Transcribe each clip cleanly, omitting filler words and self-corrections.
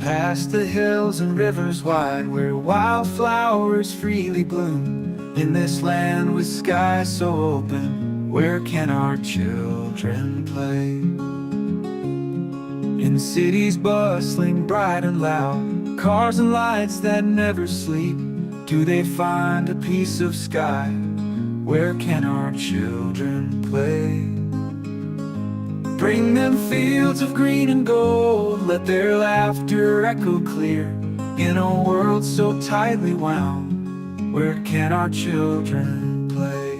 Past the hills and rivers wide, where wildflowers freely bloom. In this land with skies so open, where can our children play? In cities bustling bright and loud, cars and lights that never sleep, do they find a piece of sky? Where can our children play? Bring them fields of green and gold, let their laughter echo clear. In a world so tightly wound, where can our children play?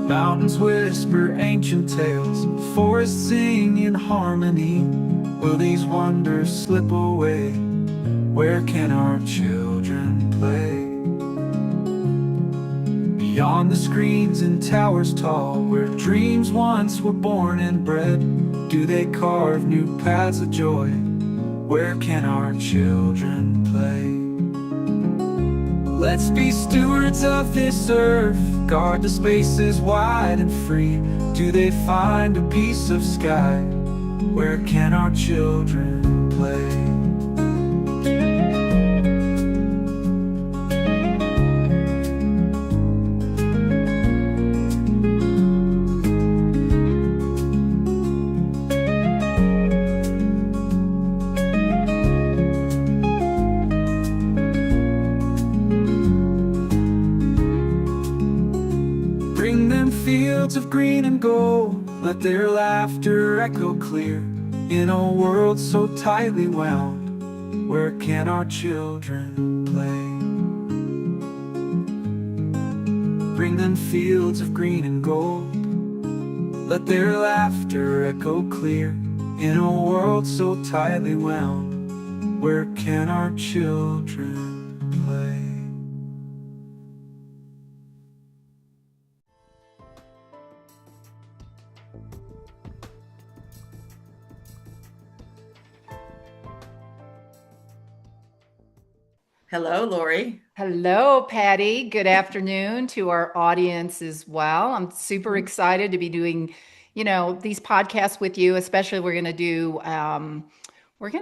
Mountains whisper ancient tales, forests sing in harmony. Will these wonders slip away? Where can our children play? Beyond the screens and towers tall, where dreams once were born and bred, do they carve new paths of joy? Where can our children play? Let's be stewards of this earth, guard the spaces wide and free. Do they find a piece of sky? Where can our children play? Bring them fields of green and gold, let their laughter echo clear. In a world so tightly wound, where can our children play? Bring them fields of green and gold, let their laughter echo clear. In a world so tightly wound, where can our children play? Hello, Lori. Hello, Patty. Good afternoon to our audience as well. I'm super excited to be doing, these podcasts with you. Especially, we're going to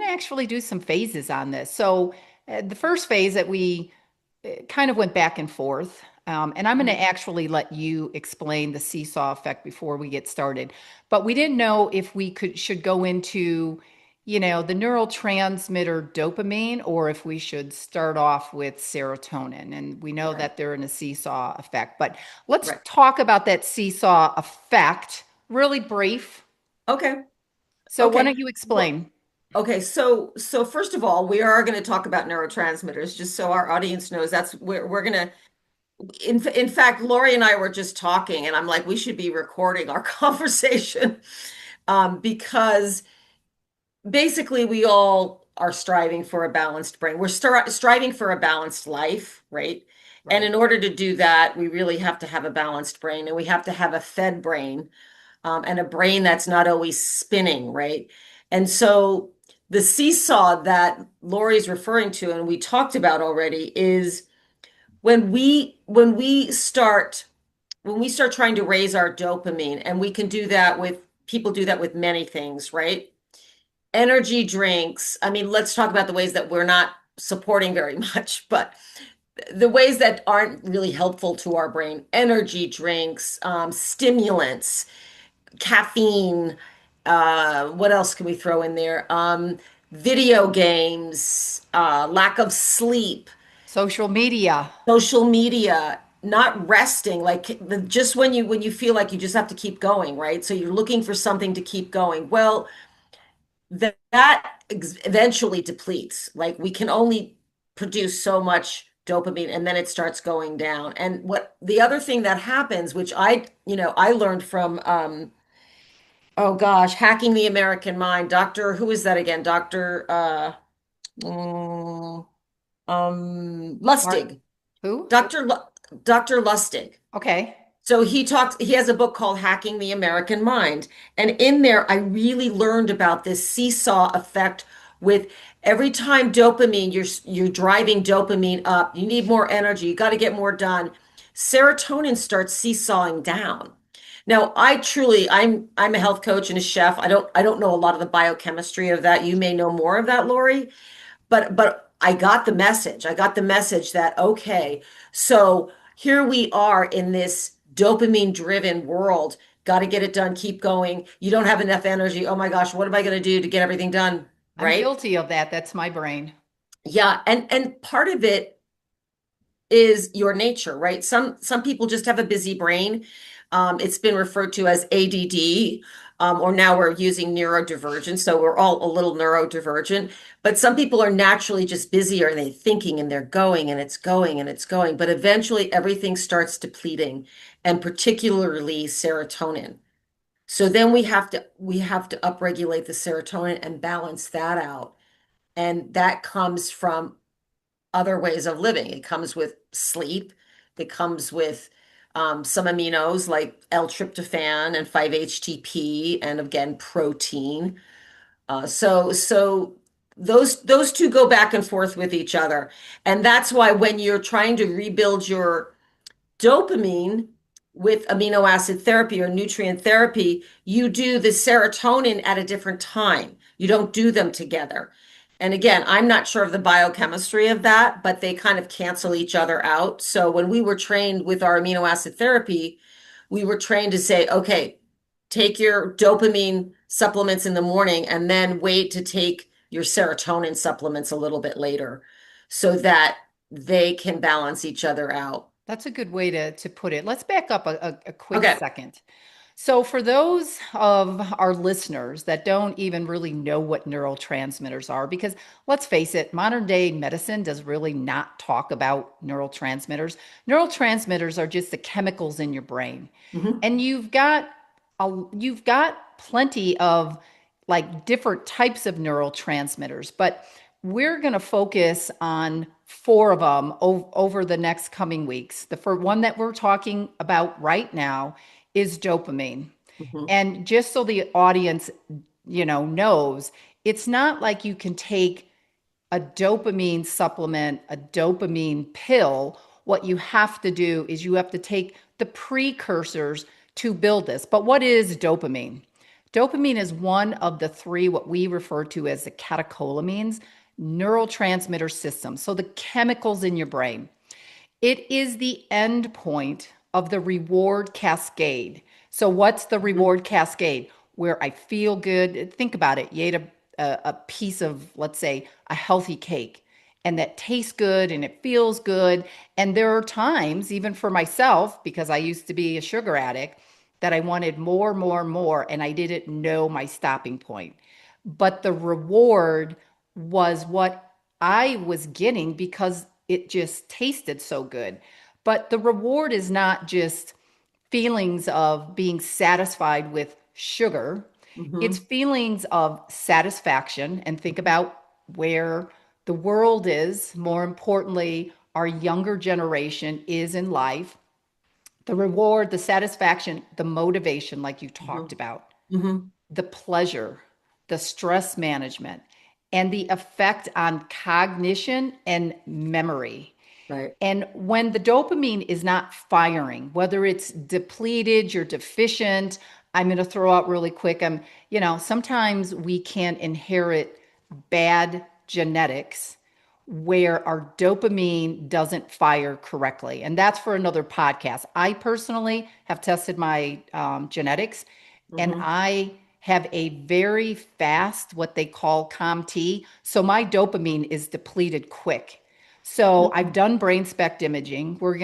actually do some phases on this. So, the first phase that we kind of went back and forth, and I'm going to actually let you explain the seesaw effect before we get started. But we didn't know if we should go into the neurotransmitter dopamine, or if we should start off with serotonin. And we know Right. that they're in a seesaw effect. But let's Right. talk about that seesaw effect, really brief. Okay. So why Okay. don't you Well, explain? okay. So first of all, we are going to talk about neurotransmitters, just so our audience knows. That's where we're going to. In fact, Lori and I were just talking, and I'm like, we should be recording our conversation, because basically we all are striving for a balanced brain. We're striving for a balanced life, right? And Right. in order to do that, we really have to have a balanced brain, and we have to have a fed brain, and a brain that's not always spinning, right? And so the seesaw that Lori's referring to, and we talked about already, is when we start trying to raise our dopamine, and we can do that with people do that with many things, right? Energy drinks. I mean, let's talk about the ways that we're not supporting very much, but the ways that aren't really helpful to our brain: energy drinks, stimulants, caffeine. What else can we throw in there? Video games, lack of sleep, Social media. social media, not resting. Like just when you feel like you just have to keep going, right? So you're looking for something to keep going. Well, that eventually depletes. Like we can only produce so much dopamine, and then it starts going down. And what the other thing that happens, which I learned from oh gosh, Hacking the American Mind. Who is that again? Mm, Mark, Lustig. who? Dr. Lustig. Okay. So he has a book called Hacking the American Mind. And in there, I really learned about this seesaw effect with every time dopamine, you're driving dopamine up, you need more energy, you got to get more done. Serotonin starts seesawing down. Now, I'm a health coach and a chef. I don't know a lot of the biochemistry of that. You may know more of that, Lori, but I got the message. I got the message that okay, so here we are in this dopamine driven world. Got to get it done, keep going. You don't have enough energy. Oh my gosh, what am I going to do to get everything done? I'm Right? guilty of that. That's my brain. Yeah, and part of it is your nature, right? Some people just have a busy brain. It's been referred to as ADD, or now we're using neurodivergent, so we're all a little neurodivergent. But some people are naturally just busier and they're thinking and they're going and it's going and it's going. But eventually everything starts depleting, and particularly serotonin. So then we have to upregulate the serotonin and balance that out. And that comes from other ways of living. It comes with sleep. It comes with some aminos like L-tryptophan and 5-HTP, and again protein. So those two go back and forth with each other, and that's why when you're trying to rebuild your dopamine with amino acid therapy or nutrient therapy, you do the serotonin at a different time. You don't do them together. And again, I'm not sure of the biochemistry of that, but they kind of cancel each other out. So when we were trained with our amino acid therapy, we were trained to say, okay, take your dopamine supplements in the morning and then wait to take your serotonin supplements a little bit later so that they can balance each other out. That's a good way to put it. Let's back up a quick Okay. second. So, for those of our listeners that don't even really know what neurotransmitters are, because let's face it, modern day medicine does really not talk about neurotransmitters. Neurotransmitters are just the chemicals in your brain. Mhm. And you've got plenty of like different types of neurotransmitters, but we're going to focus on four of them over the next coming weeks. The first one that we're talking about right now is dopamine. Mhm. And just so the audience, knows, it's not like you can take a dopamine supplement, a dopamine pill. What you have to do is you have to take the precursors to build this. But what is dopamine? Dopamine is one of the three, what we refer to as the catecholamines, neurotransmitter systems. So the chemicals in your brain. It is the end point of the reward cascade. So, what's the Mhm. reward cascade? Where I feel good. Think about it. You ate a piece of, let's say, a healthy cake, and that tastes good and it feels good. And there are times, even for myself, because I used to be a sugar addict, that I wanted more, more, more, and I didn't know my stopping point. But the reward was what I was getting because it just tasted so good. But the reward is not just feelings of being satisfied with sugar, it's Mhm. feelings of satisfaction. And think about where the world is, more importantly, our younger generation is in life. The reward, the satisfaction, the motivation, like you talked Mhm. about, Mhm. the pleasure, the stress management, and the effect on cognition and memory. Right. And when the dopamine is not firing, whether it's depleted, you're deficient, I'm going to throw out really quick. Sometimes we can inherit bad genetics where our dopamine doesn't fire correctly. And that's for another podcast. I personally have tested my genetics, and Mhm. I have a very fast, what they call COMT. So my dopamine is depleted quick. So I've Mhm. done brain spec imaging. We're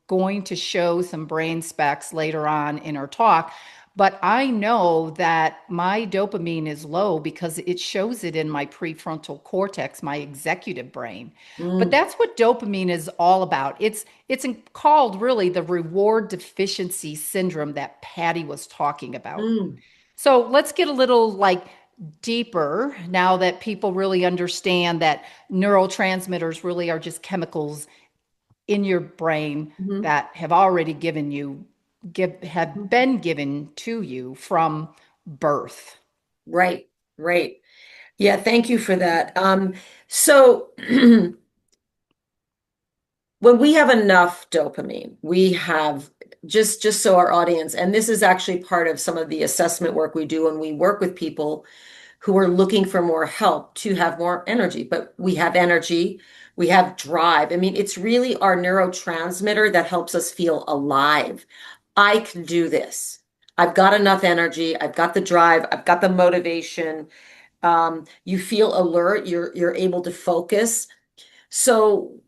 going to show some brain specs later on in our talk, but I know that my dopamine is low because it shows it in my prefrontal cortex, my executive brain. But Mm. that's what dopamine is all about. It's called really the reward deficiency syndrome that Patty was talking about. Mm. So let's get a little like deeper now that people really understand that neurotransmitters really are just chemicals in your brain Mhm. that have already have Mhm. been given to you from birth. Right. Right. Yeah, thank you for that. So when we have enough dopamine, we have just so our audience, and this is actually part of some of the assessment work we do when we work with people who are looking for more help to have more energy. But we have energy, we have drive. I mean, it's really our neurotransmitter that helps us feel alive. I can do this. I've got enough energy. I've got the drive. I've got the motivation. You feel alert. You're able to focus. So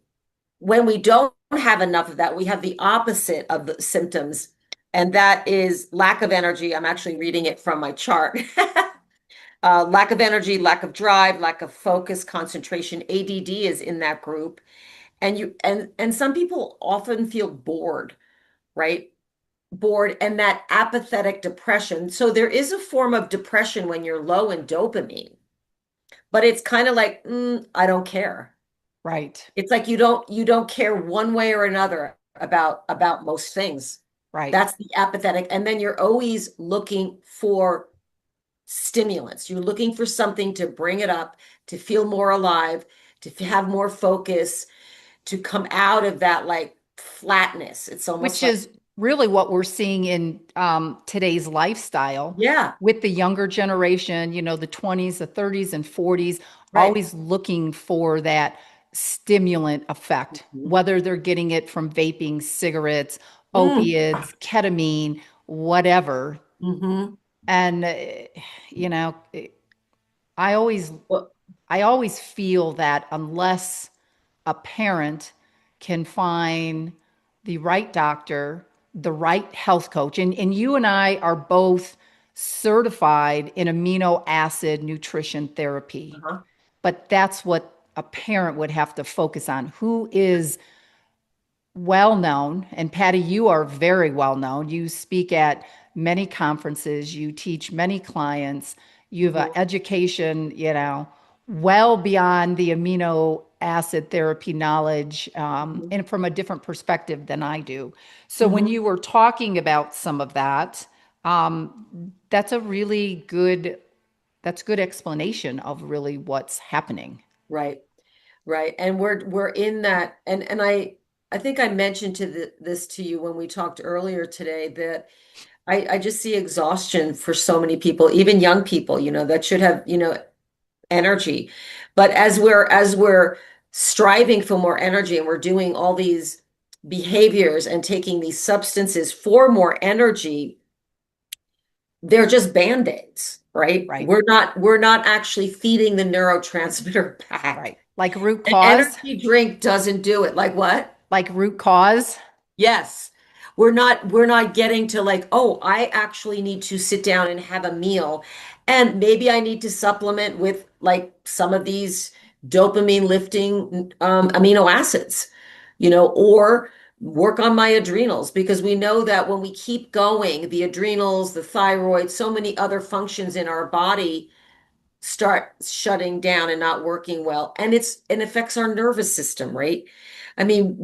when we don't have enough of that, we have the opposite of the symptoms, and that is lack of energy. I'm actually reading it from my chart. Lack of energy, lack of drive, lack of focus, concentration. ADD is in that group. And some people often feel bored, right? Bored and that apathetic depression. So there is a form of depression when you're low in dopamine, but it's kind of like, I don't care. Right. It's like you don't care one way or another about most things. Right. That's the apathetic. And then you're always looking for stimulants. You're looking for something to bring it up, to feel more alive, to have more focus, to come out of that like flatness. It's almost Which like, is really what we're seeing in today's lifestyle yeah, with the younger generation, the 20s, the 30s, and 40s, right. always looking for that stimulant effect, Mhm. whether they're getting it from vaping, cigarettes, Mm. opiates, ketamine, whatever. Hmm. And, you know, I always Well, I always feel that unless a parent can find the right doctor, the right health coach, and you and I are both certified in amino acid nutrition therapy, uh-huh. but that's what a parent would have to focus on. Who is well known, and Patty, you are very well known. You speak at many conferences, you teach many clients, you have an Mhm. education, well beyond the amino acid therapy knowledge, Mhm. and from a different perspective than I do. So when Mhm. you were talking about some of that, that's a really good explanation of really what's happening. Right. Right. And we're in that, and I think I mentioned this to you when we talked earlier today, that I just see exhaustion for so many people, even young people, that should have, energy. But as we're striving for more energy and we're doing all these behaviors and taking these substances for more energy, they're just band-aids, right? Right, We're not actually feeding the neurotransmitter back. right. Like root An cause, energy drink doesn't do it. Like what? like root cause. Yes. We're not getting to like, oh, I actually need to sit down and have a meal. And maybe I need to supplement with like some of these dopamine lifting amino acids, or work on my adrenals, because we know that when we keep going, the adrenals, the thyroid, so many other functions in our body start shutting down and not working well. And it affects our nervous system, right? I mean,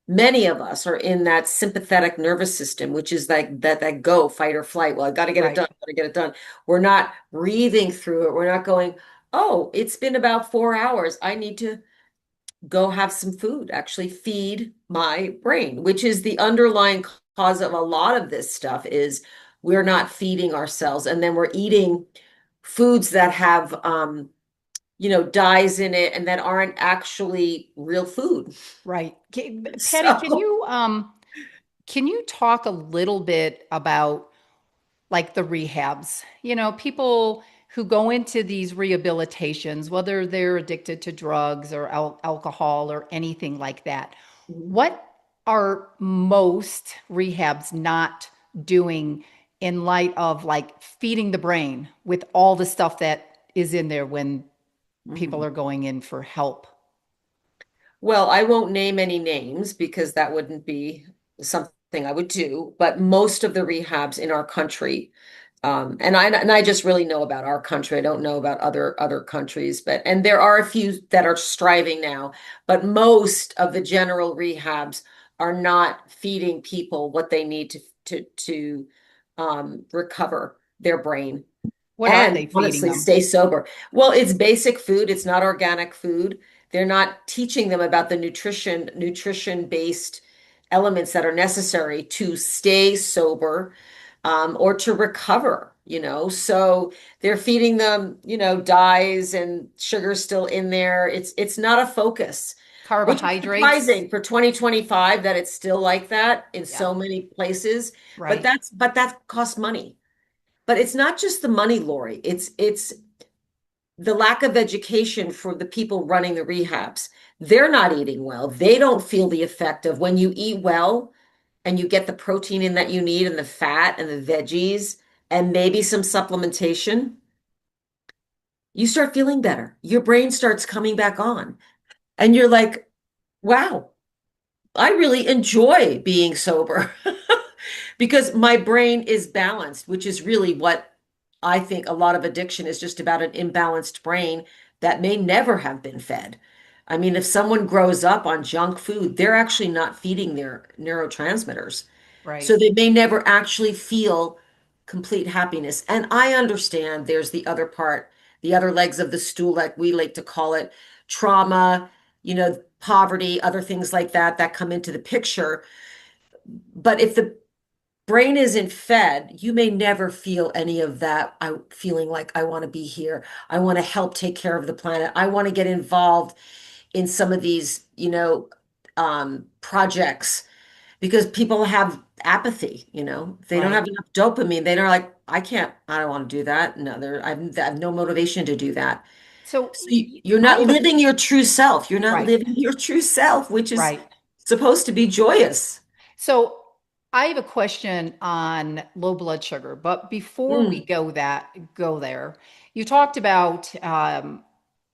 many of us are in that sympathetic nervous system, which is like that go fight or flight. Well, I got to get it Right. done, got to get it done. We're not breathing through it. We're not going, oh, it's been about 4 hours. I need to go have some food, actually feed my brain, which is the underlying cause of a lot of this stuff is we're not feeding ourselves. And then we're eating foods that have dyes in it and that aren't actually real food. Right. Patty, can So, you talk a little bit about like the rehabs? People who go into these rehabilitations, whether they're addicted to drugs or alcohol or anything like that. mhm, What are most rehabs not doing in light of like feeding the brain with all the stuff that is in there when people mhm. are going in for help? Well, I won't name any names because that wouldn't be something I would do, but most of the rehabs in our country, and I just really know about our country. I don't know about other countries, and there are a few that are striving now, but most of the general rehabs are not feeding people what they need to recover their brain What are and they feeding honestly them? stay sober. Well, it's basic food, it's not organic food. They're not teaching them about the nutrition based elements that are necessary to stay sober, or to recover, So they're feeding them, dyes and sugar still in there. It's not a focus, which is Carbohydrates. surprising for 2025 that it's still like that in Yeah, so many places. But right. that costs money. But it's not just the money, Lori. It's the lack of education for the people running the rehabs. They're not eating well. They don't feel the effect of when you eat well and you get the protein in that you need and the fat and the veggies and maybe some supplementation, you start feeling better. Your brain starts coming back on. And you're like, wow, I really enjoy being sober because my brain is balanced, which is really what I think a lot of addiction is, just about an imbalanced brain that may never have been fed. I mean, if someone grows up on junk food, they're actually not feeding their neurotransmitters. Right. So they may never actually feel complete happiness. And I understand there's the other part, the other legs of the stool, like we like to call it, trauma, poverty, other things like that that come into the picture. But if the brain isn't fed, you may never feel any of that. I feeling like I want to be here. I want to help take care of the planet. I want to get involved in some of these, projects because people have apathy, If they don't Right. have enough dopamine, they're like, I don't want to do that. No, I have no motivation to do that. So So you're I not have a living your true self. You're not right, living your true self, which is right. supposed to be joyous. So I have a question on low blood sugar, but before we Mm, go there, you talked about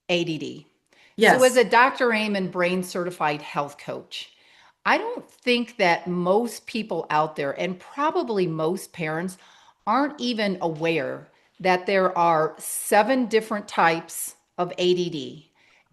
ADD. So as yes. a Dr. Amen brain certified health coach, I don't think that most people out there, and probably most parents, aren't even aware that there are 7 different types of ADD.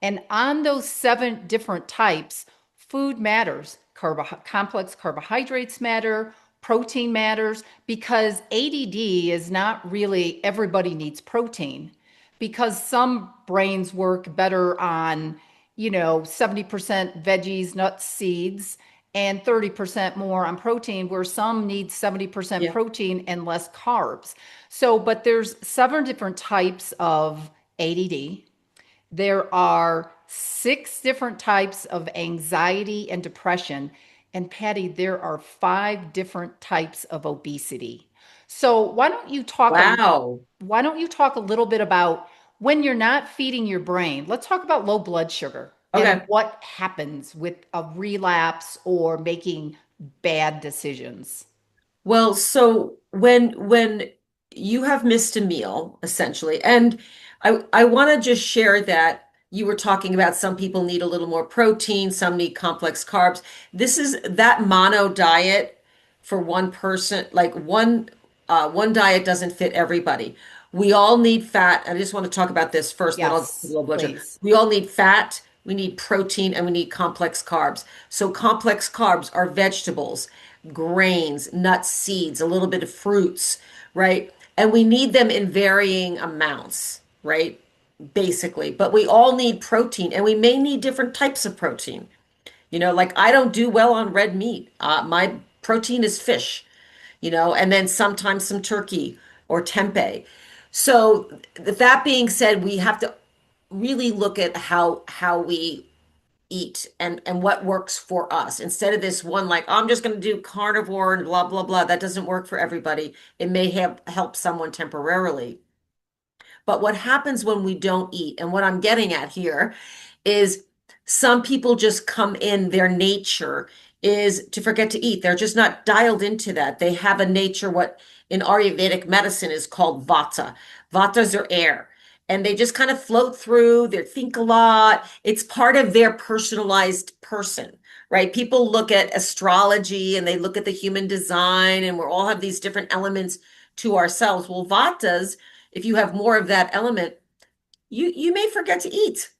And on those 7 different types, food matters. Complex carbohydrates matter, protein matters, because ADD is not really everybody needs protein, because some brains work better on 70% veggies, nuts, seeds, and 30% more on protein, where some need 70% Yeah. protein and less carbs. So, but there's 7 different types of ADD. There are 6 different types of anxiety and depression. And Patty, there are 5 different types of obesity. So Wow. why don't you talk a little bit about when you're not feeding your brain? Let's talk about low blood sugar and Okay. what happens with a relapse or making bad decisions. Well, so when you have missed a meal, essentially, and I want to just share that you were talking about some people need a little more protein, some need complex carbs. This is that mono diet for one person, like one diet doesn't fit everybody. We all need fat. I just want to talk about this first, and then I'll get to Yes, low blood sugar. please. We all need fat, we need protein, and we need complex carbs. So complex carbs are vegetables, grains, nuts, seeds, a little bit of fruits, right? And we need them in varying amounts, right? Basically, but we all need protein and we may need different types of protein. Like I don't do well on red meat. My protein is fish, and then sometimes some turkey or tempeh. So that being said, we have to really look at how we eat and what works for us instead of this one like, oh, I'm just going to do carnivore and blah blah blah. That doesn't work for everybody. It may have help someone temporarily, but what happens when we don't eat, and what I'm getting at here is some people just come in, their nature is to forget to eat. They're just not dialed into that. They have a nature, what in Ayurvedic medicine is called vata. Vatas are air. And they just kind of float through, they think a lot. It's part of their personalized person, right? People look at astrology and they look at the human design, and we all have these different elements to ourselves. Well, vatas, if you have more of that element, you may forget to eat.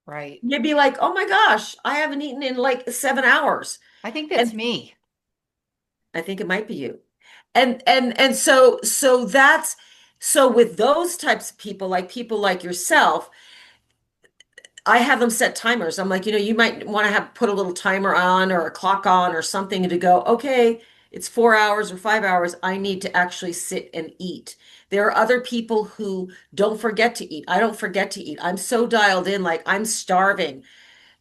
Right. You'd be like, oh my gosh, I haven't eaten in like 7 hours. I think that's And me. I think it might be you. And so that's so with those types of people like yourself, I have them set timers. I'm like, you might want to have put a little timer on or a clock on or something to go, okay, it's 4 hours or 5 hours. I need to actually sit and eat. There are other people who don't forget to eat. I don't forget to eat. I'm so dialed in, like I'm starving.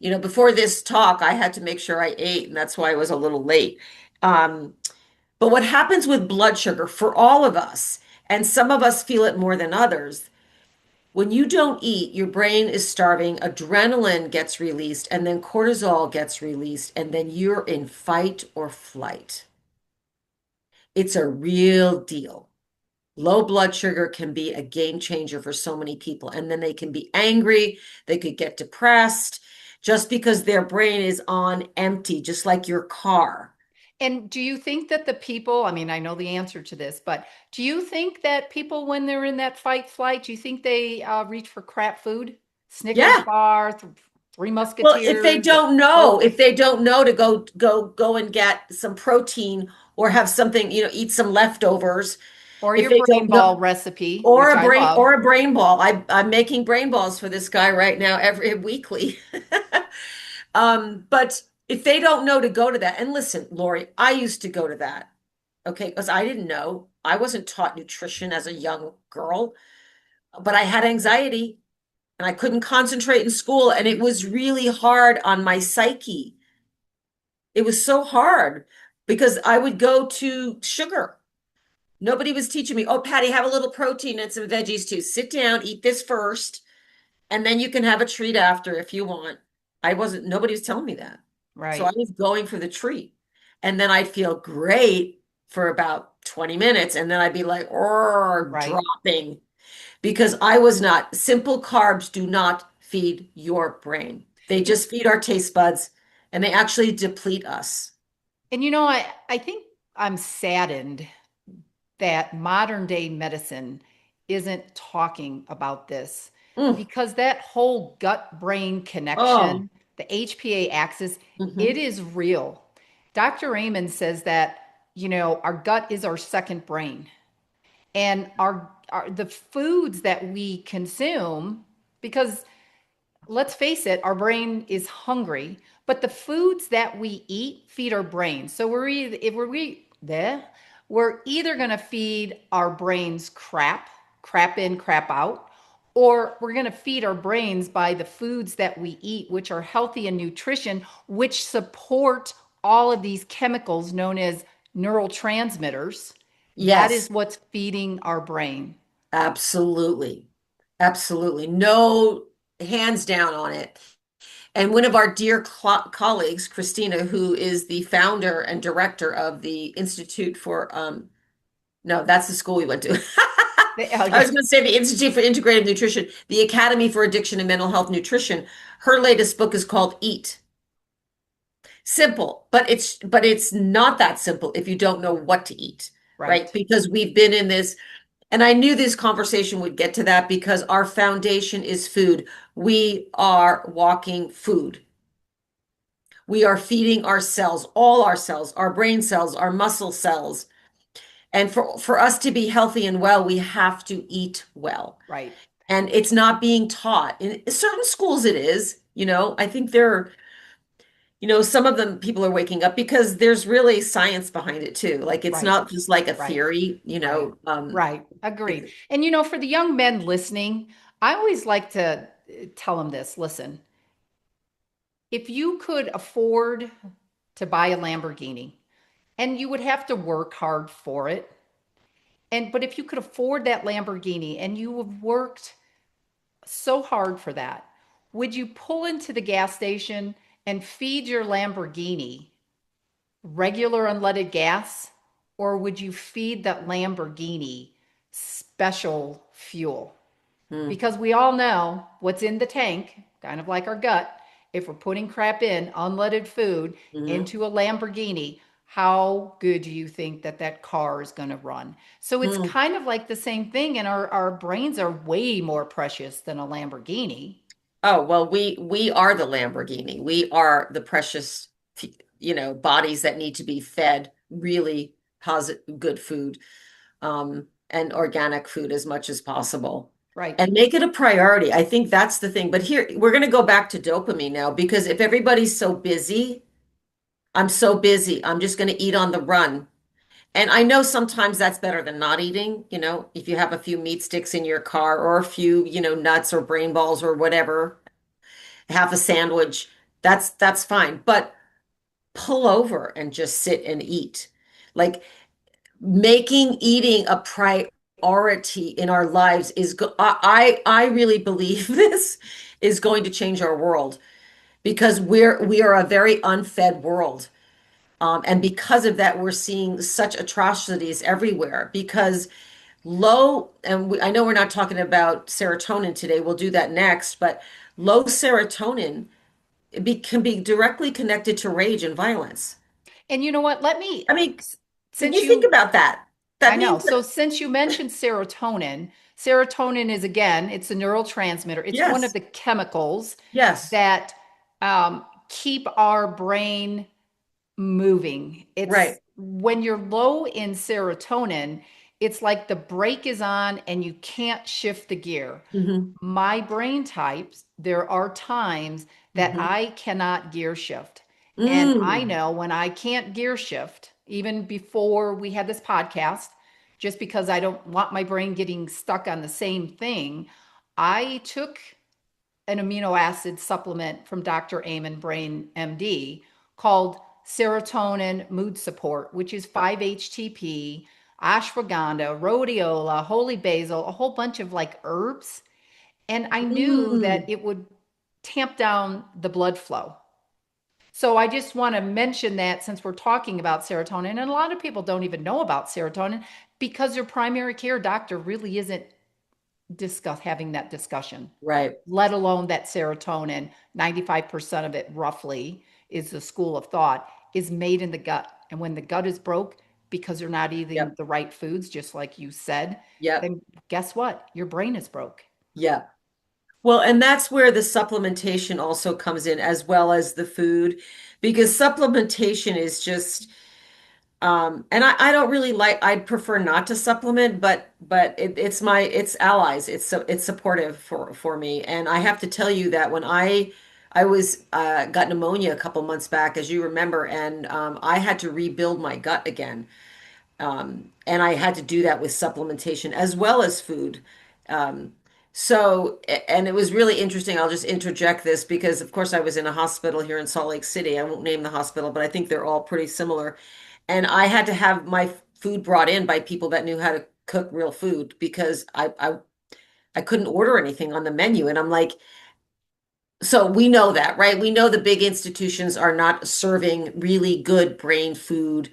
Before this talk, I had to make sure I ate, and that's why I was a little late. Um, but what happens with blood sugar for all of us, and some of us feel it more than others, when you don't eat, your brain is starving, adrenaline gets released, and then cortisol gets released, and then you're in fight or flight. It's a real deal. Low blood sugar can be a game changer for so many people. And then they can be angry, they could get depressed just because their brain is on empty, just like your car. And do you think that the people, I mean, I know the answer to this, but do you think that people, when they're in that fight flight, do you think they reach for crap food? Snickers Yeah. bar, Three Well, if they Musketeers, don't know, Oats, if they don't know to go and get some protein or have something, eat some leftovers, or if your they brain don't know, ball recipe, which I love. or a brain ball. I'm making brain balls for this guy right now every weekly. But if they don't know to go to that, and listen, Lori, I used to go to that, okay, because I didn't know. I wasn't taught nutrition as a young girl, but I had anxiety and I couldn't concentrate in school, and it was really hard on my psyche. It was so hard because I would go to sugar. Nobody was teaching me, oh, Patty, have a little protein and some veggies too. Sit down, eat this first, and then you can have a treat after if you want. Nobody was telling me that. So I Right, was going for the treat. And then I'd feel great for about 20 minutes. And then I'd be like, oh, right. dropping because I was not, simple carbs do not feed your brain. They just feed our taste buds and they actually deplete us. And I think I'm saddened that modern day medicine isn't talking about this Mm. because that whole gut brain Oh, connection, the HPA axis, it mhm. is real. Dr. Raymond says that, our gut is our second brain. And our the foods that we consume, because let's face it, our brain is hungry, but the foods that we eat feed our brain. So we're either, if we there, we're either going to feed our brains crap in, crap out, or we're going to feed our brains by the foods that we eat, which are healthy and nutrition, which support all of these chemicals known as neurotransmitters. That is Yes, what's feeding our brain. absolutely. Absolutely. No hands down on it. And one of our dear colleagues, Christina, who is the founder and director of the Institute for, no, that's the school we went to. Oh I was yeah, going to say the Institute for Integrative Nutrition, the Academy for Addiction and Mental Health Nutrition. Her latest book is called Eat. Simple, but it's not that simple if you don't know what to eat, right? right, Because we've been in this, and I knew this conversation would get to that because our foundation is food. We are walking food. We are feeding our cells, all our cells, our brain cells, our muscle cells. And for us to be healthy and well, we have to eat well. right. And it's not being taught. In certain schools, it is. I think some of them people are waking up because there's really science behind it too. Like it's Right, not just like a right, theory, right, right. it's Agreed. And for the young men listening, I always like to tell them this. Listen, if you could afford to buy a Lamborghini, and you would have to work hard for it, but if you could afford that Lamborghini and you have worked so hard for that, would you pull into the gas station and feed your Lamborghini regular unleaded gas, or would you feed that Lamborghini special fuel? mm, Because we all know what's in the tank, kind of like our gut. If we're putting crap in, unleaded food mhm, into a Lamborghini, how good do you think that car is going to run? So it's mm. kind of like the same thing, and our brains are way more precious than a Lamborghini. Oh, well, we are the Lamborghini. We are the precious, bodies that need to be fed really positive, good food, and organic food as much as possible. Right. and make it a priority. I think that's the thing. But here, we're going to go back to dopamine now because if everybody's so busy, I'm so busy, I'm just going to eat on the run. And I know sometimes that's better than not eating, if you have a few meat sticks in your car or a few, nuts or brain balls or whatever, half a sandwich, that's fine. But pull over and just sit and eat. Like making eating a priority in our lives I really believe this is going to change our world because we are a very unfed world. And because of that, we're seeing such atrocities everywhere because I know we're not talking about serotonin today. We'll do that next, but low serotonin can be directly connected to rage and violence. And you know what? Let me, I mean, when since you think you, about that, I that know. means So that, since you mentioned serotonin, serotonin is again, it's a neurotransmitter. It's one of yes, the chemicals yes, that keep our brain moving. It's right. when you're low in serotonin, it's like the brake is on and you can't shift the gear. Hmm. My brain types, there are times that Hmm. I cannot gear shift. And I Mm, know when I can't gear shift, even before we had this podcast, just because I don't want my brain getting stuck on the same thing, I took an amino acid supplement from Dr. Amen Brain MD called serotonin mood support, which is 5-HTP, ashwagandha, rhodiola, holy basil, a whole bunch of like herbs. And I knew that mm, it would tamp down the blood flow. So I just want to mention that since we're talking about serotonin, and a lot of people don't even know about serotonin because their primary care doctor really isn't having that discussion, right. let alone that serotonin, 95% of it roughly is the school of thought, is made in the gut. And when the gut is broke because you're not eating Yep. the right foods, just like you said, Yep. then guess what? Your brain is broke. Yep. Well, and that's where the supplementation also comes in as well as the food, because supplementation is just, and I don't really I'd prefer not to supplement, but it's allies. It's supportive for me. And I have to tell you that when I was got pneumonia a couple months back, as you remember, and I had to rebuild my gut again. And I had to do that with supplementation as well as food. Um, and it was really interesting. I'll just interject this because, of course, I was in a hospital here in Salt Lake City. I won't name the hospital, but I think they're all pretty similar. And I had to have my food brought in by people that knew how to cook real food because I couldn't order anything on the menu. And I'm like, so we know that, right? We know the big institutions are not serving really good brain food.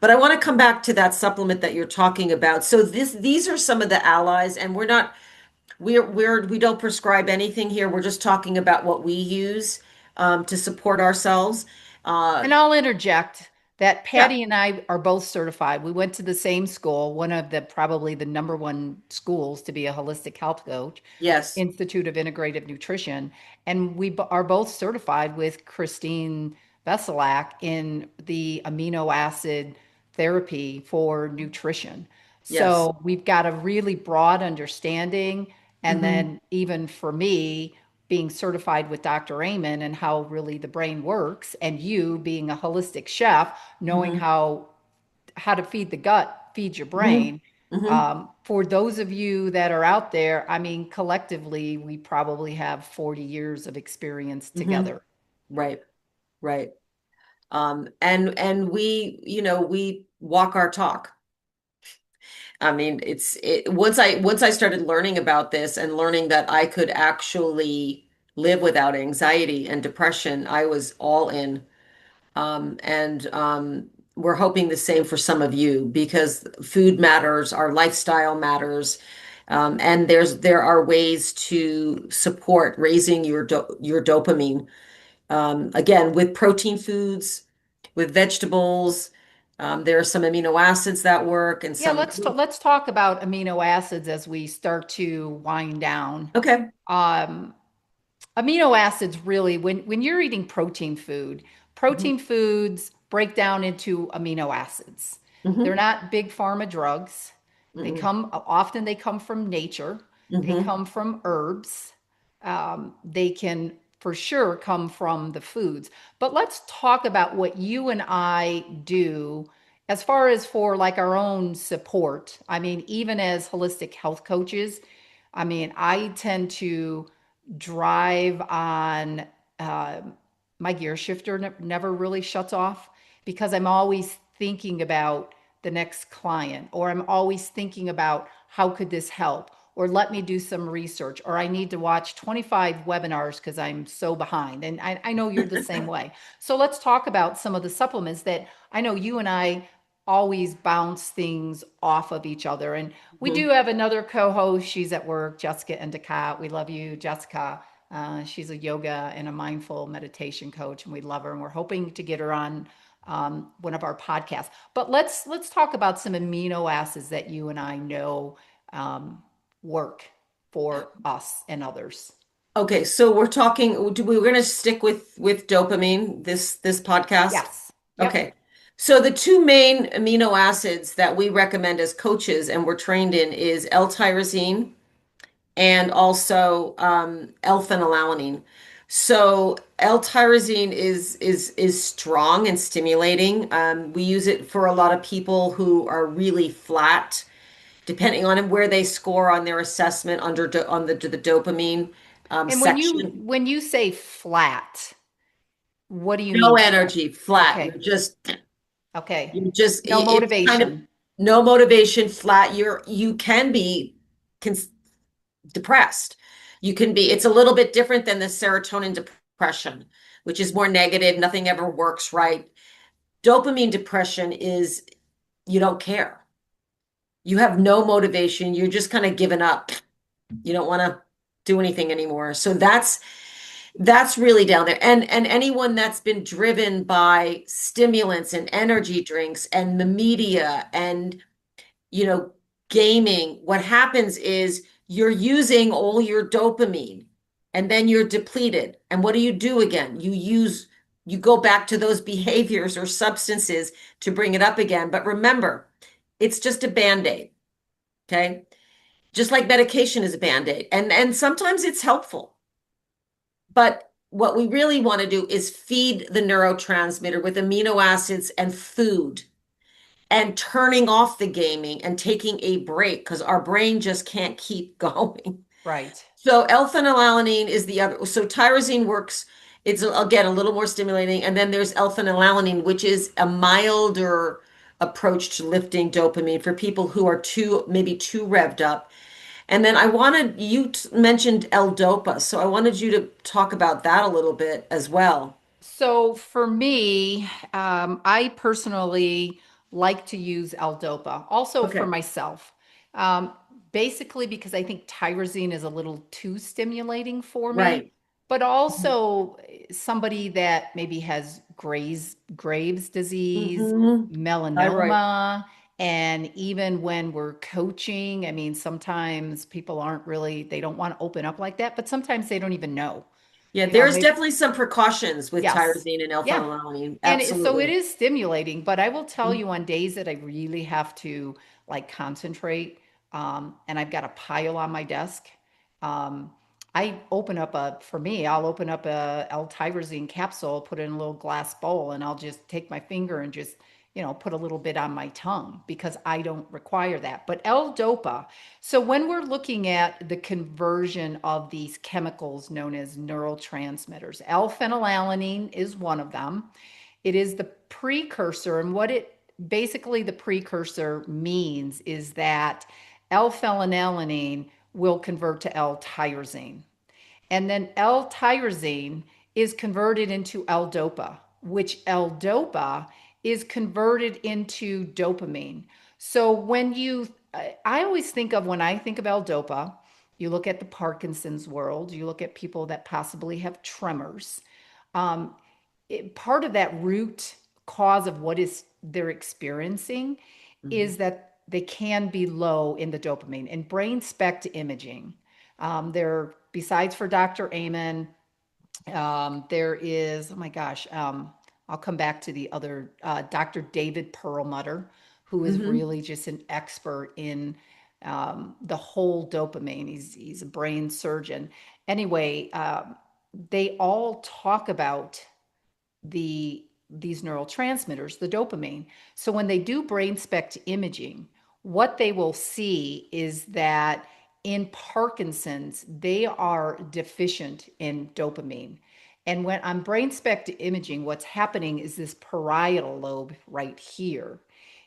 But I want to come back to that supplement that you're talking about. So these are some of the allies, and we don't prescribe anything here. We're just talking about what we use to support ourselves. Uh, And I'll interject that yeah, Patty and I are both certified. We went to the same school, one of the probably the number one schools to be a holistic health coach, yes, Institute of Integrative Nutrition. And we are both certified with Christine Veselak in the amino acid therapy for nutrition. yes. So we've got a really broad understanding. And Hmm. then, even for me, being certified with Dr. Amen and how really the brain works, and you being a holistic chef, knowing Hmm. how to feed the gut, feed your Hmm. brain. Hmm. For those of you that are out there, I mean, collectively, we probably have 40 years of experience Hmm. together. Right, right. And we walk our talk. I mean, once I started learning about this and learning that I could actually live without anxiety and depression, I was all in. And we're hoping the same for some of you because food matters, our lifestyle matters. And there are ways to support raising your dopamine. Again, with protein foods, with vegetables, there are some amino acids that work and Yeah, some. let's talk about amino acids as we start to wind down. Okay. Um, Amino acids really, when you're eating Hmm. protein foods break down into amino acids. They're Hmm. not big pharma drugs. Hmm. They come from nature. They Mm-hmm. come from herbs. They can for sure come from the foods. But let's talk about what you and I do as far as for like our own support. I mean, even as holistic health coaches, I mean, I tend to drive on uh, my gear shifter never really shuts off because I'm always thinking about the next client, or I'm always thinking about how could this help, or let me do some research, or I need to watch 25 webinars because I'm so behind. And I know you're the same way. So let's talk about some of the supplements that I know you and I always bounce things off of each other. And we do have another co-host. She's at work, Jessica Endicott. We love you, Jessica. She's a yoga and a mindful meditation coach, and we love her. And we're hoping to get her on one of our podcasts. But let's talk about some amino acids that you and I know work for us and others. Okay, so we're going to stick with dopamine this podcast. Yes. Yep. Okay. So the two main amino acids that we recommend as coaches and we're trained in is L-tyrosine and also L-phenylalanine. So L-tyrosine is strong and stimulating. We use it for a lot of people who are really flat, depending on where they score on their assessment on the dopamine And when you section. when you say flat, what do you No mean flat? energy, flat. Okay. Okay. No It's kind of motivation. no motivation, flat. You can be cons depressed. You can be, it's a little bit different than the serotonin depression, which is more negative. Nothing ever works right. Dopamine depression is you don't care. You have no motivation. You're just kind of given up. You don't want to do anything anymore. So that's really down there. And anyone that's been driven by stimulants and energy drinks and the media and you know, gaming, what happens is you're using all your dopamine and then you're depleted. And what do again? You go back to those behaviors or substances to bring it up again. But remember, it's just a band-aid. Okay. Just like medication is a band-aid. And sometimes it's helpful. But what we really want to do is feed the neurotransmitter with amino acids and food and turning off the gaming and taking a break because our brain just can't keep going. Right. So L-phenylalanine is the other. So tyrosine works. It's again a little more stimulating, and then there's L-phenylalanine, which is a milder approach to lifting dopamine for people who are maybe too revved up. And then I wanted you mentioned L-dopa, so I wanted you to talk about that a little bit as well. So for me, I personally like to use L-Dopa, also for Okay. myself. Um, Basically because I think tyrosine is a little too stimulating for me, Right. but also somebody that maybe has Graves' disease, Mm-hmm. Thyroid. melanoma, and even when we're coaching, I mean, sometimes people aren't really, they don't want to open up like that, but sometimes they don't even know. Yeah, You know, there's maybe definitely some precautions with yes. tyrosine and Yeah. L-phenylalanine. So it Absolutely. is stimulating, but I will tell you on days that I really have to like concentrate, and I've got a pile on my desk. Um, for me, I'll open up a L-tyrosine capsule, put it in a little glass bowl, and I'll just take my finger and just, put a little bit on my tongue because I don't require that. But L-dopa, so when we're looking at the conversion of these chemicals known as neurotransmitters, L-phenylalanine is one of them. It is the precursor, and what it basically the precursor means is that L-phenylalanine will convert to L-tyrosine. And then L-tyrosine is converted into L-dopa, which L-dopa is converted into dopamine. So I always think of when I think of L-dopa, you look at the Parkinson's world, you look at people that possibly have tremors. Um, Part of that root cause of what is they're experiencing Mhm. is that they can be low in the dopamine and brain spect imaging. There, besides for Dr. Amen, there is, oh my gosh, I'll come back to the other, Dr. David Perlmutter, who is Mhm. really just an expert in the whole dopamine. He's a brain surgeon. Anyway, they all talk about these neurotransmitters, the dopamine. So when they do brain spect imaging, what they will see is that in Parkinson's, they are deficient in dopamine. And when on brain spect imaging, what's happening is this parietal lobe right here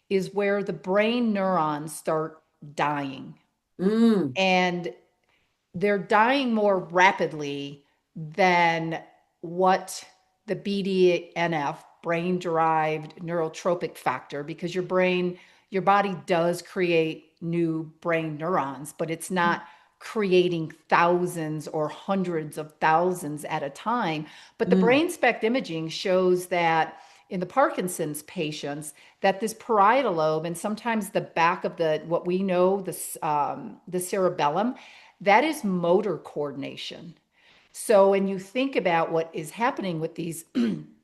is where the brain neurons start dying. Mm, And they're dying more rapidly than what the BDNF, brain derived neurotropic factor, because your body does create new brain neurons, but it's not creating thousands or hundreds of thousands at a time. But the mm, brain spect imaging shows that in the Parkinson's patients, that this parietal lobe and sometimes the back of the what we know the cerebellum, that is motor coordination. So when you think about what is happening with these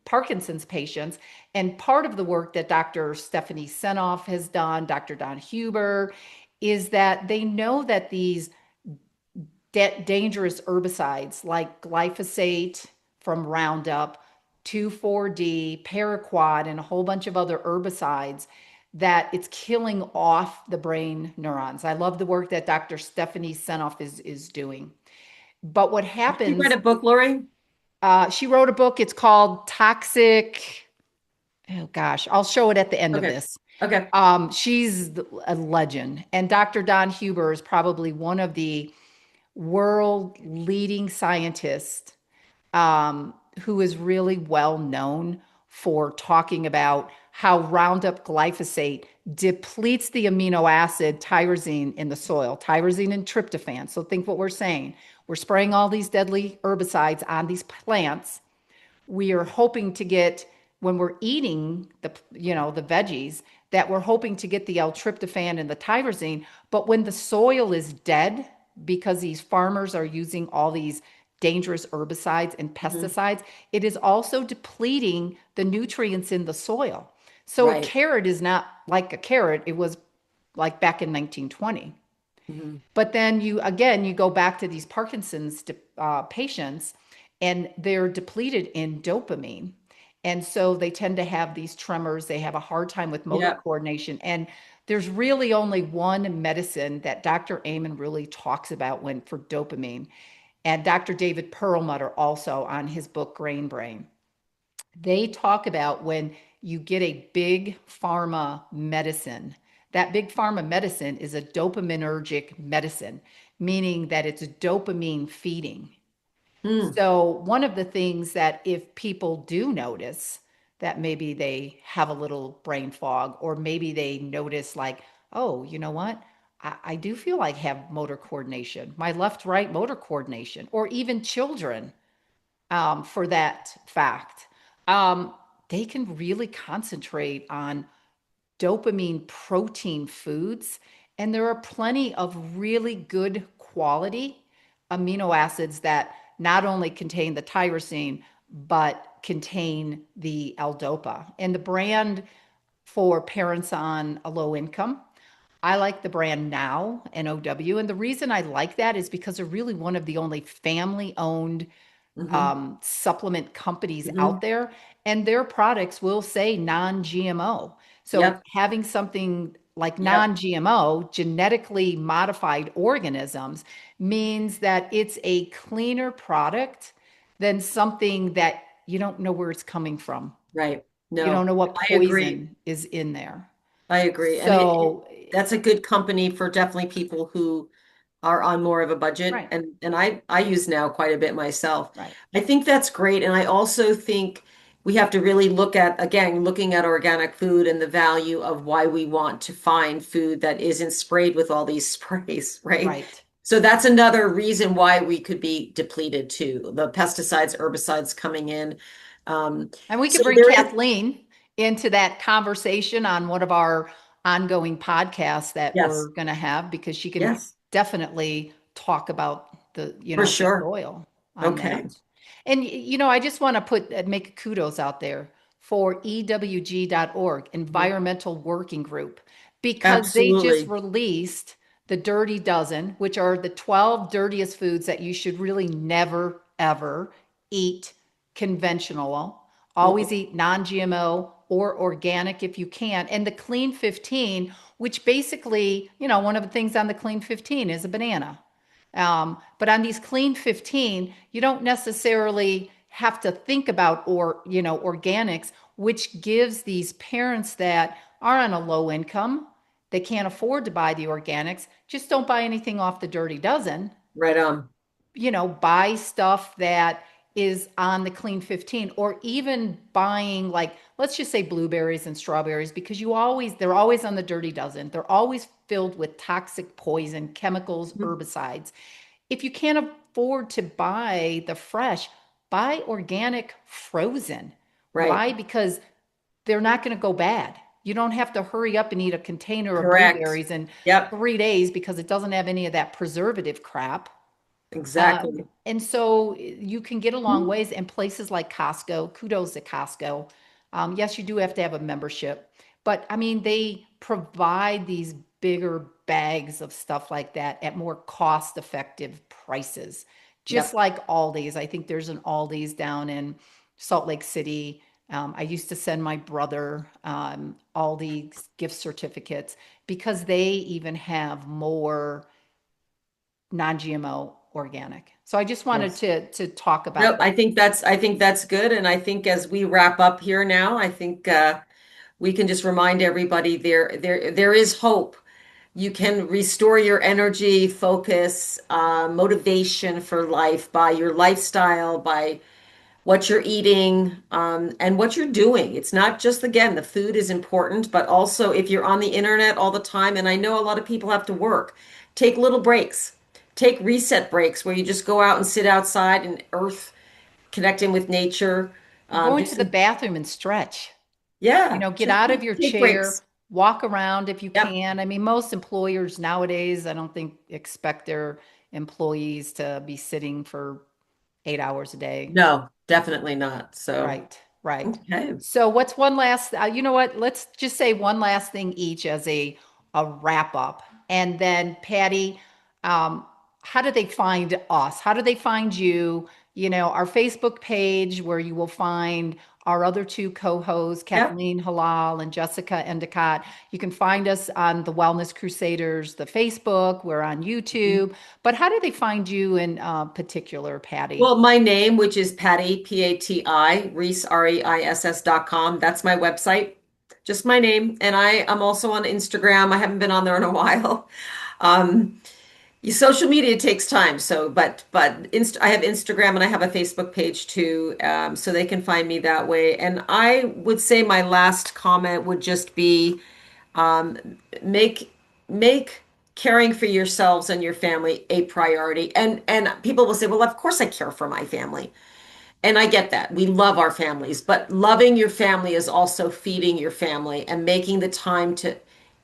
Parkinson's patients, and part of the work that Dr. Stephanie Senoff has done, Dr. Don Huber, is that they know that these dangerous herbicides like glyphosate from Roundup, 2,4-D, paraquat, and a whole bunch of other herbicides, that it's killing off the brain neurons. I love the work that Dr. Stephanie Senoff is doing. But what did you read happens, a book, Lori? she wrote a book, it's called Toxic. Oh gosh, I'll show it at the end of Okay. this. Okay. She's a legend. And Dr. Don Huber is probably one of the world leading scientist, who is really well known for talking about how Roundup glyphosate depletes the amino acid tyrosine in the soil, tyrosine and tryptophan. So think what we're saying. We're spraying all these deadly herbicides on these plants. We are hoping to get, when we're eating the veggies, that we're hoping to get the L-tryptophan and the tyrosine. But when the soil is dead, because these farmers are using all these dangerous herbicides and Mhm. pesticides, it is also depleting the nutrients in the soil. So a Right. carrot is not like a carrot it was like back in 1920. Mhm. But then you go back to these Parkinson's patients, and they're depleted in dopamine. And so they tend to have these tremors. They have a hard time with motor Yeah. coordination. And there's really only one medicine that Dr. Amen really talks about when for dopamine. And Dr. David Perlmutter also on his book Grain Brain. They talk about when you get a big pharma medicine. That big pharma medicine is a dopaminergic medicine, meaning that it's dopamine feeding. Mm, So, one of the things that if people do notice that maybe they have a little brain fog, or maybe they notice, like, oh, you know what? I do feel like I have motor coordination, my left right motor coordination, or even children, for that fact, um, they can really concentrate on dopamine protein foods. And there are plenty of really good quality amino acids that not only contain the tyrosine, but contain the L-Dopa. And the brand for parents on a low income, I like the brand Now, NOW. And the reason I like that is because they're really one of the only family owned mhm, supplement companies out mhm. there, and their products will say non-GMO. So Yep. having something like Yep. non-GMO, genetically modified organisms, means that it's a cleaner product than something that you don't know where it's coming from. Right. You don't No, know what I agree. poison is in there. I agree. And So, that's a good company for definitely people who are on more of a budget. right, And I use Now quite a bit myself. right, I think that's great. And I also think we have to really look at, again, looking at organic food and the value of why we want to find food that isn't sprayed with all these sprays, right? right. So that's another reason why we could be depleted too. The pesticides, herbicides coming in. And we could So bring there is, Kathleen into that conversation on one of our ongoing podcasts that we're yes, going to have, because she can yes, definitely talk about for the sure. soil on Okay. that. And, I just want to make kudos out there for EWG.org, Mhm. Environmental Working Group, because they just Absolutely. released the dirty dozen, which are the 12 dirtiest foods that you should really never, ever eat conventional. Always eat non GMO or organic if you can. And the clean 15, which basically, one of the things on the clean 15 is a banana. But on these clean 15, you don't necessarily have to think about organics, which gives these parents that are on a low income, they can't afford to buy the organics, just don't buy anything off the dirty dozen. Right on. Buy stuff that is on the clean 15, or even buying, like, let's just say blueberries and strawberries, because they're always on the dirty dozen. They're always filled with toxic poison, chemicals, Mhm. herbicides. If you can't afford to buy the fresh, buy organic frozen. Right. Why? Because they're not going to go bad. You don't have to hurry up and eat a container of Correct. blueberries in Yep. 3 days because it doesn't have any of that preservative crap. Exactly. And so you can get a long Mhm. ways in places like Costco. Kudos to Costco. Yes, you do have to have a membership, but I mean, they provide these bigger bags of stuff like that at more cost effective prices. Just Yep. like Aldi's. I think there's an Aldi's down in Salt Lake City. I used to send my brother Aldi's gift certificates because they even have more non-GMO organic. So I just wanted Yes. to talk Nope, about that. I think that's good. And I think as we wrap up here now, I think we can just remind everybody there is hope. You can restore your energy, focus, motivation for life by your lifestyle, by what you're eating, and what you're doing. It's not just, again, the food is important, but also if you're on the internet all the time, and I know a lot of people have to work, take little breaks, take reset breaks where you just go out and sit outside and earth, connecting with nature, Go do into the some, bathroom and stretch. yeah, Get just out of your take chair, breaks. walk around if you Yep. can. I mean, most employers nowadays, I don't think expect their employees to be sitting for 8 hours a day. No, definitely not. So, Right, right. okay. So what's one last, you know what? Let's just say one last thing each as a wrap up. And then Patty, um, how do they find us? How do they find you? Our Facebook page where you will find our other two co-hosts, Yep. Kathleen Halal and Jessica Endicott. You can find us on the Wellness Crusaders, the Facebook. We're on YouTube. But how do they find you in particular, Patty? Well, my name, which is Patty, Pati, Reese, Reiss.com. That's my website. Just my name. And I am also on Instagram. I haven't been on there in a while. Um, Social media takes time. So, I have Instagram and I have a Facebook page too. So they can find me that way. And I would say my last comment would just be um, make make caring for yourselves and your family a priority. And people will say, well, of course I care for my family. And I get that. We love our families, but loving your family is also feeding your family and making the time to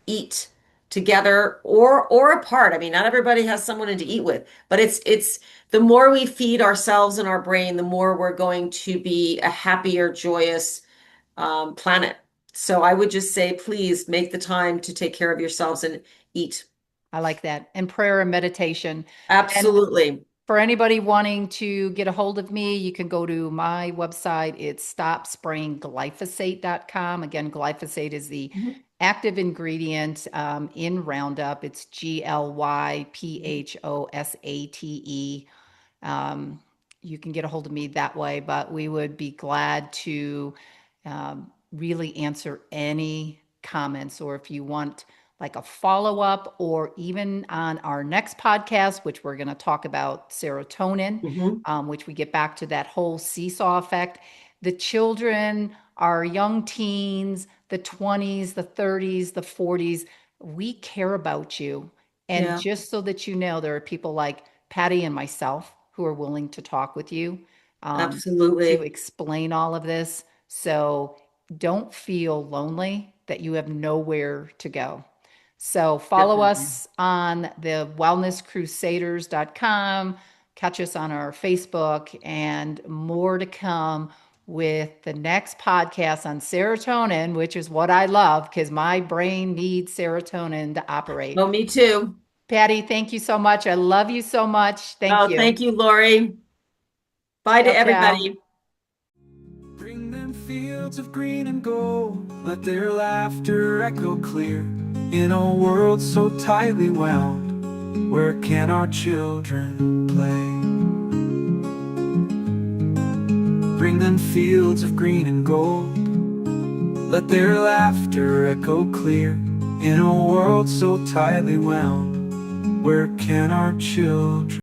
eat together or apart. I mean, not everybody has someone to eat with, but it's the more we feed ourselves and our brain, the more we're going to be a happier, joyous planet. So I would just say, please make the time to take care of yourselves and eat. I like that. And prayer and meditation. And Absolutely. for anybody wanting to get a hold of me, you can go to my website. It's stopsprayingglyphosate.com. Again, glyphosate is the Mhm. active ingredient in Roundup. It's Glyphosate. Um, you can get a hold of me that way, but we would be glad to really answer any comments, or if you want like a follow up, or even on our next podcast, which we're going to talk about serotonin, Mhm. which we get back to that whole seesaw effect. The children, our young teens, the 20s, the 30s, the 40s, we care about you. And Yeah, just so that you know, there are people like Patty and myself who are willing to talk with you um, to absolutely. explain all of this. So don't feel lonely that you have nowhere to go. So follow Definitely. us on the wellnesscrusaders.com, catch us on our Facebook, and more to come with the next podcast on serotonin, which is what I love because my brain needs serotonin to operate. Oh, me too. Patty, thank you so much. I love you so much. Thank Oh, you. thank you, Lori. Bye to Ciao, ciao. everybody. Bring them fields of green and gold, let their laughter echo clear. In a world so tightly wound, where can our children play? Bring them fields of green and gold, let their laughter echo clear. In a world so tightly wound, where can our children